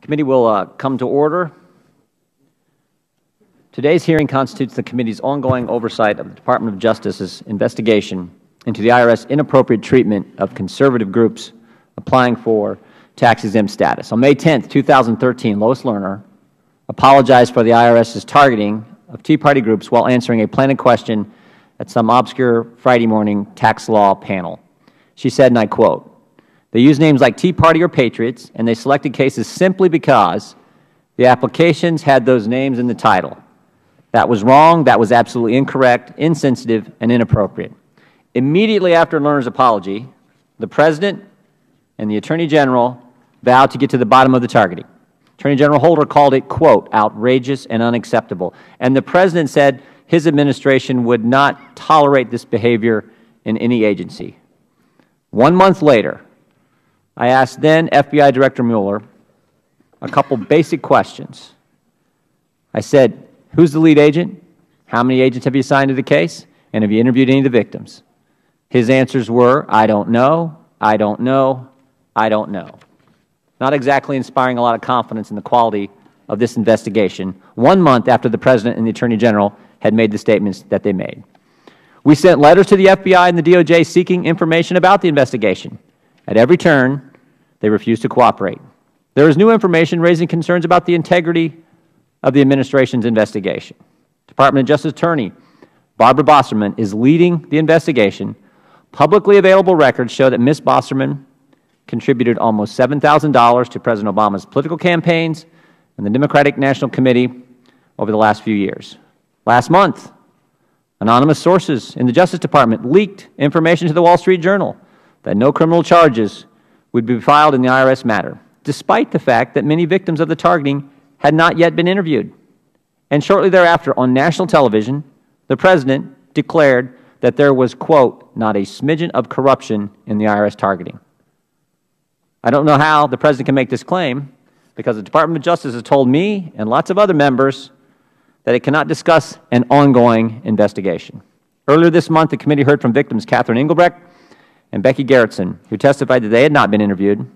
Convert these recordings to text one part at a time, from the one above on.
Committee will come to order. Today's hearing constitutes the committee's ongoing oversight of the Department of Justice's investigation into the IRS inappropriate treatment of conservative groups applying for tax-exempt status. On May 10, 2013, Lois Lerner apologized for the IRS's targeting of Tea Party groups while answering a planted question at some obscure Friday morning tax law panel. She said, and I quote, "They use names like Tea Party or Patriots, and they selected cases simply because the applications had those names in the title. That was wrong, that was absolutely incorrect, insensitive, and inappropriate." Immediately after Lerner's apology, the President and the Attorney General vowed to get to the bottom of the targeting. Attorney General Holder called it, quote, "outrageous and unacceptable." And the President said his administration would not tolerate this behavior in any agency. 1 month later, I asked then FBI Director Mueller a couple basic questions. I said, who's the lead agent? How many agents have you assigned to the case? And have you interviewed any of the victims? His answers were, I don't know, I don't know, I don't know. Not exactly inspiring a lot of confidence in the quality of this investigation 1 month after the President and the Attorney General had made the statements that they made. We sent letters to the FBI and the DOJ seeking information about the investigation. At every turn, they refused to cooperate. There is new information raising concerns about the integrity of the administration's investigation. Department of Justice Attorney Barbara Bosserman is leading the investigation. Publicly available records show that Ms. Bosserman contributed almost $7,000 to President Obama's political campaigns and the Democratic National Committee over the last few years. Last month, anonymous sources in the Justice Department leaked information to the Wall Street Journal that no criminal charges would be filed in the IRS matter, despite the fact that many victims of the targeting had not yet been interviewed. And shortly thereafter, on national television, the President declared that there was, quote, "not a smidgen of corruption in the IRS targeting." I don't know how the President can make this claim, because the Department of Justice has told me and lots of other members that it cannot discuss an ongoing investigation. Earlier this month, the committee heard from victims Catherine Engelbrecht and Becky Gerritsen, who testified that they had not been interviewed.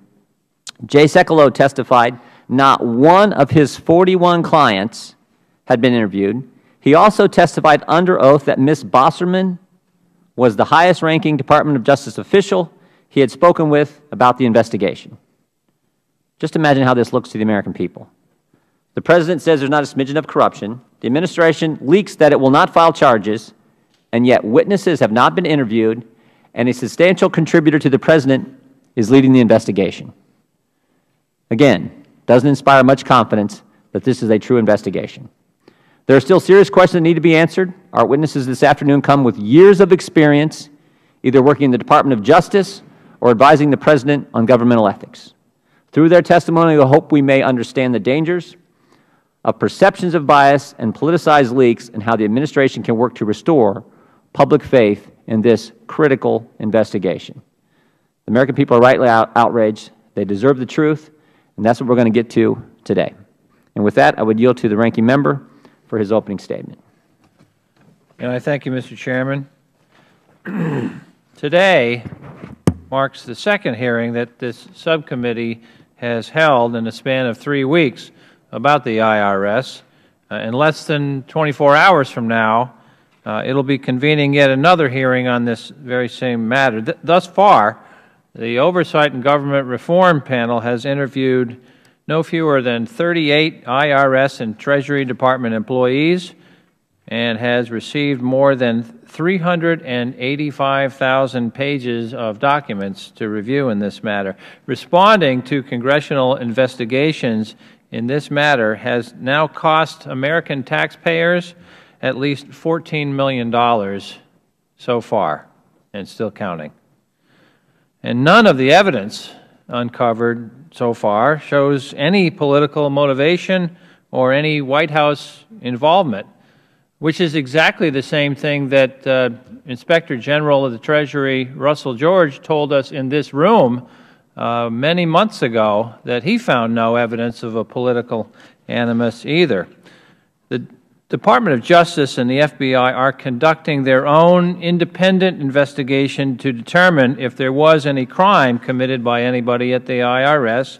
Jay Sekulow testified not one of his 41 clients had been interviewed. He also testified under oath that Ms. Bosserman was the highest-ranking Department of Justice official he had spoken with about the investigation. Just imagine how this looks to the American people. The President says there's not a smidgen of corruption. The administration leaks that it will not file charges, and yet witnesses have not been interviewed, and a substantial contributor to the President is leading the investigation. Again, doesn't inspire much confidence that this is a true investigation. There are still serious questions that need to be answered. Our witnesses this afternoon come with years of experience, either working in the Department of Justice or advising the President on governmental ethics. Through their testimony, I hope we may understand the dangers of perceptions of bias and politicized leaks and how the administration can work to restore public faith in this critical investigation. The American people are rightly outraged. They deserve the truth, and that's what we're going to get to today. And with that, I would yield to the ranking member for his opening statement. And I thank you, Mr. Chairman. Today marks the second hearing that this subcommittee has held in a span of 3 weeks about the IRS. In less than 24 hours from now, it will be convening yet another hearing on this very same matter. Thus far, the Oversight and Government Reform Panel has interviewed no fewer than 38 IRS and Treasury Department employees and has received more than 385,000 pages of documents to review in this matter. Responding to congressional investigations in this matter has now cost American taxpayers at least $14 million so far, and still counting. And none of the evidence uncovered so far shows any political motivation or any White House involvement, which is exactly the same thing that Inspector General of the Treasury Russell George told us in this room many months ago, that he found no evidence of a political animus either. The Department of Justice and the FBI are conducting their own independent investigation to determine if there was any crime committed by anybody at the IRS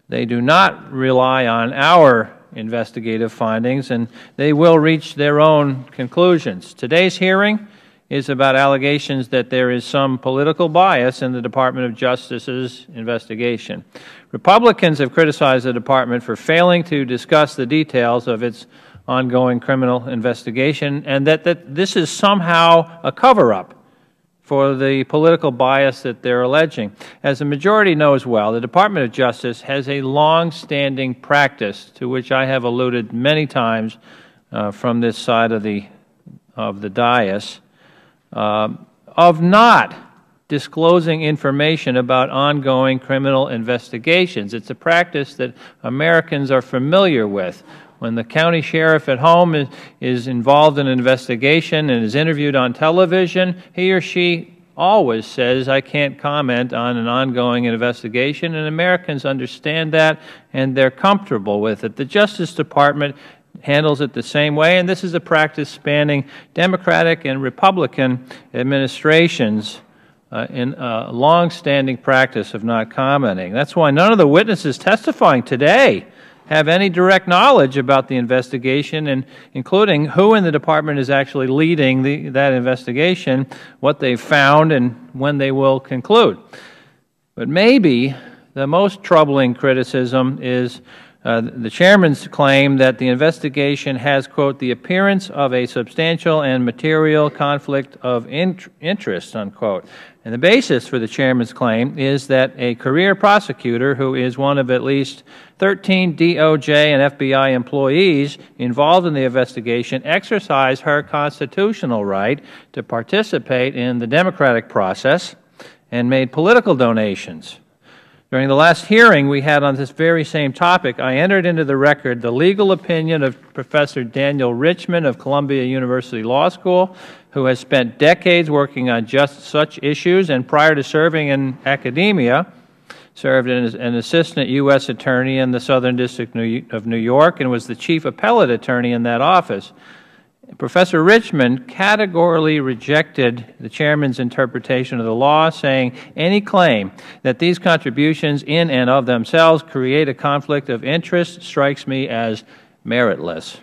They do not rely on our investigative findings, and they will reach their own conclusions. Today's hearing is about allegations that there is some political bias in the Department of Justice's investigation. Republicans have criticized the Department for failing to discuss the details of its ongoing criminal investigation, and that this is somehow a cover-up for the political bias that they're alleging. As the majority knows well, the Department of Justice has a long-standing practice, to which I have alluded many times from this side of the dais, of not disclosing information about ongoing criminal investigations. It's a practice that Americans are familiar with. When the county sheriff at home is involved in an investigation and is interviewed on television, he or she always says, "I can't comment on an ongoing investigation," and Americans understand that and they're comfortable with it. The Justice Department handles it the same way, and this is a practice spanning Democratic and Republican administrations in a long-standing practice of not commenting. That's why none of the witnesses testifying today have any direct knowledge about the investigation, and including who in the Department is actually leading that investigation, what they found, and when they will conclude. But maybe the most troubling criticism is the Chairman's claim that the investigation has, quote, "the appearance of a substantial and material conflict of interest," unquote. And the basis for the Chairman's claim is that a career prosecutor who is one of at least 13 DOJ and FBI employees involved in the investigation exercised her constitutional right to participate in the democratic process and made political donations. During the last hearing we had on this very same topic, I entered into the record the legal opinion of Professor Daniel Richman of Columbia University Law School, who has spent decades working on just such issues, and prior to serving in academia, served as an assistant U.S. attorney in the Southern District of New York and was the chief appellate attorney in that office. Professor Richmond categorically rejected the Chairman's interpretation of the law, saying any claim that these contributions in and of themselves create a conflict of interest strikes me as meritless.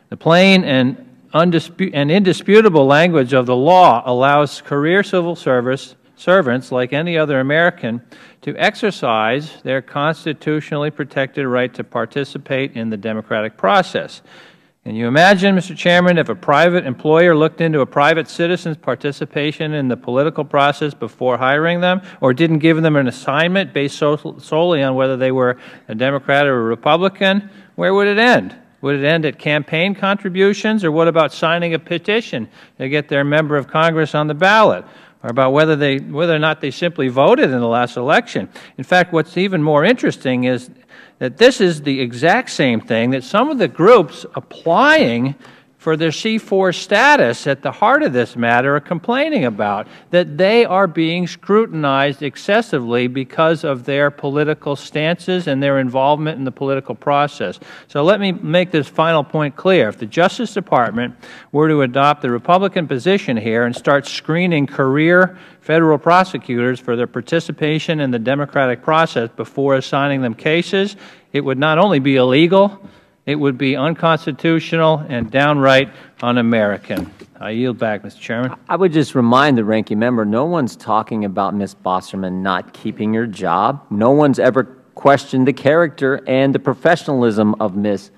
The plain and indisputable language of the law allows career civil service servants, like any other American, to exercise their constitutionally protected right to participate in the democratic process. Can you imagine, Mr. Chairman, if a private employer looked into a private citizen's participation in the political process before hiring them, or didn't give them an assignment based solely on whether they were a Democrat or a Republican? Where would it end? Would it end at campaign contributions, or what about signing a petition to get their member of Congress on the ballot, or about whether or not they simply voted in the last election? In fact, what's even more interesting is that this is the exact same thing that some of the groups applying for their C4 status at the heart of this matter are complaining about, that they are being scrutinized excessively because of their political stances and their involvement in the political process. So let me make this final point clear. If the Justice Department were to adopt the Republican position here and start screening career Federal prosecutors for their participation in the democratic process before assigning them cases, it would not only be illegal, it would be unconstitutional and downright un-American. I yield back, Mr. Chairman. I would just remind the ranking member, no one's talking about Ms. Bosserman not keeping her job. No one's ever questioned the character and the professionalism of Ms.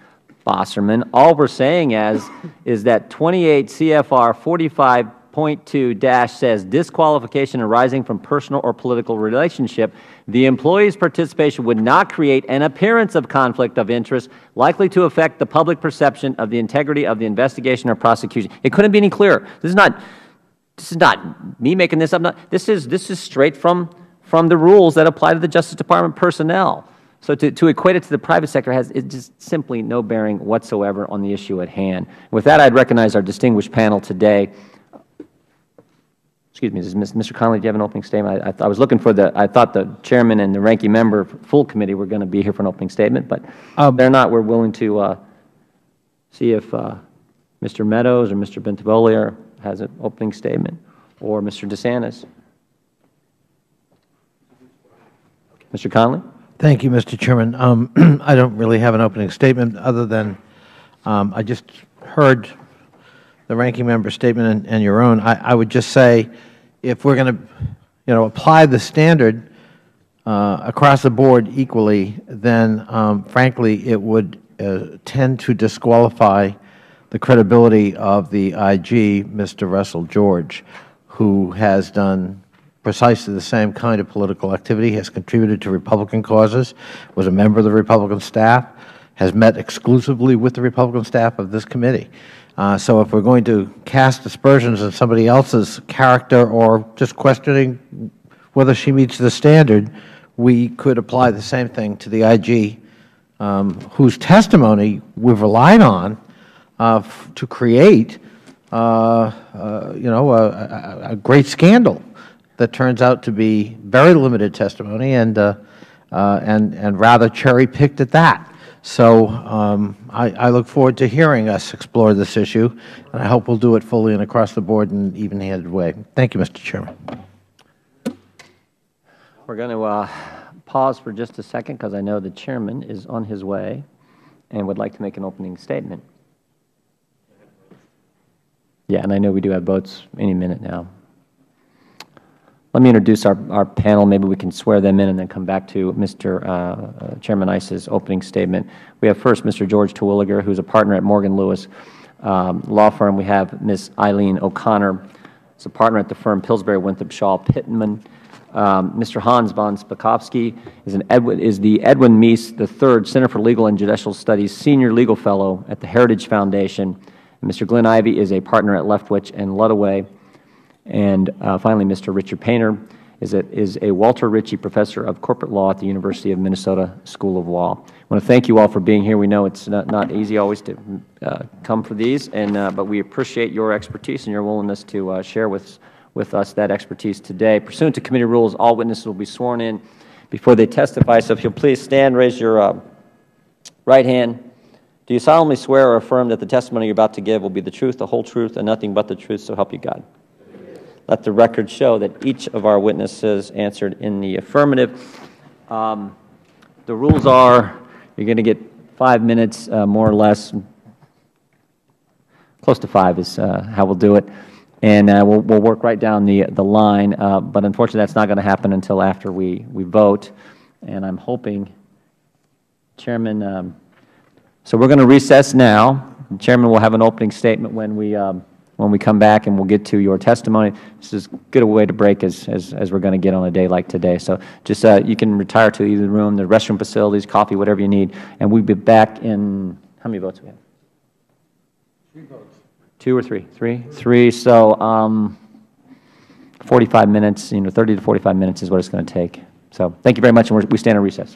Bosserman. All we're saying is that 28 CFR 45.2- says disqualification arising from personal or political relationship. The employee's participation would not create an appearance of conflict of interest likely to affect the public perception of the integrity of the investigation or prosecution. It couldn't be any clearer. This is not me making this up. This is straight from the rules that apply to the Justice Department personnel. So to equate it to the private sector has just simply no bearing whatsoever on the issue at hand. With that, I'd recognize our distinguished panel today. Excuse me, Mr. Connolly, do you have an opening statement? I was looking for I thought the Chairman and the ranking member full committee were going to be here for an opening statement, but if they're not, we're willing to see if Mr. Meadows or Mr. Bentivoglio has an opening statement, or Mr. DeSantis. Mr. Connolly? Thank you, Mr. Chairman. I don't really have an opening statement other than I just heard the ranking member's statement and your own. I would just say if we're going to apply the standard across the board equally, then frankly it would tend to disqualify the credibility of the IG, Mr. Russell George, who has done precisely the same kind of political activity, has contributed to Republican causes, was a member of the Republican staff, has met exclusively with the Republican staff of this committee. So if we're going to cast aspersions on somebody else's character or just questioning whether she meets the standard, we could apply the same thing to the IG, whose testimony we've relied on to create a great scandal that turns out to be very limited testimony and rather cherry-picked at that. So I look forward to hearing us explore this issue, and I hope we'll do it fully and across the board in an even-handed way. Thank you, Mr. Chairman. We're going to pause for just a second because I know the Chairman is on his way and would like to make an opening statement. Yeah, and I know we do have votes any minute now. Let me introduce our panel. Maybe we can swear them in and then come back to Mr. Chairman Iss's opening statement. We have first Mr. George Terwilliger, who is a partner at Morgan Lewis law firm. We have Ms. Eileen O'Connor, who's a partner at the firm Pillsbury Winthrop Shaw Pittman. Mr. Hans von Spakowski is the Edwin Meese III Center for Legal and Judicial Studies Senior Legal Fellow at the Heritage Foundation. And Mr. Glenn Ivey is a partner at Leftwich and Ludaway. And finally, Mr. Richard Painter is a Walter Ritchie Professor of Corporate Law at the University of Minnesota School of Law. I want to thank you all for being here. We know it's not easy always to come for these, but we appreciate your expertise and your willingness to share with us that expertise today. Pursuant to committee rules, all witnesses will be sworn in before they testify. So if you'll please stand, raise your right hand. Do you solemnly swear or affirm that the testimony you're about to give will be the truth, the whole truth, and nothing but the truth, so help you God? Let the record show that each of our witnesses answered in the affirmative. The rules are you're going to get 5 minutes, more or less. Close to 5 is how we'll do it. And we'll work right down the line. But unfortunately, that's not going to happen until after we vote. And I'm hoping, Chairman, so we're going to recess now. The Chairman will have an opening statement when we come back, and we'll get to your testimony. This is as good a way to break as we're going to get on a day like today. So just you can retire to either room, the restroom facilities, coffee, whatever you need, and we'll be back in, how many votes do we have? 3 votes. 2 or 3? 3? 3. So 45 minutes, 30 to 45 minutes is what it's going to take. So thank you very much, and we stand in recess.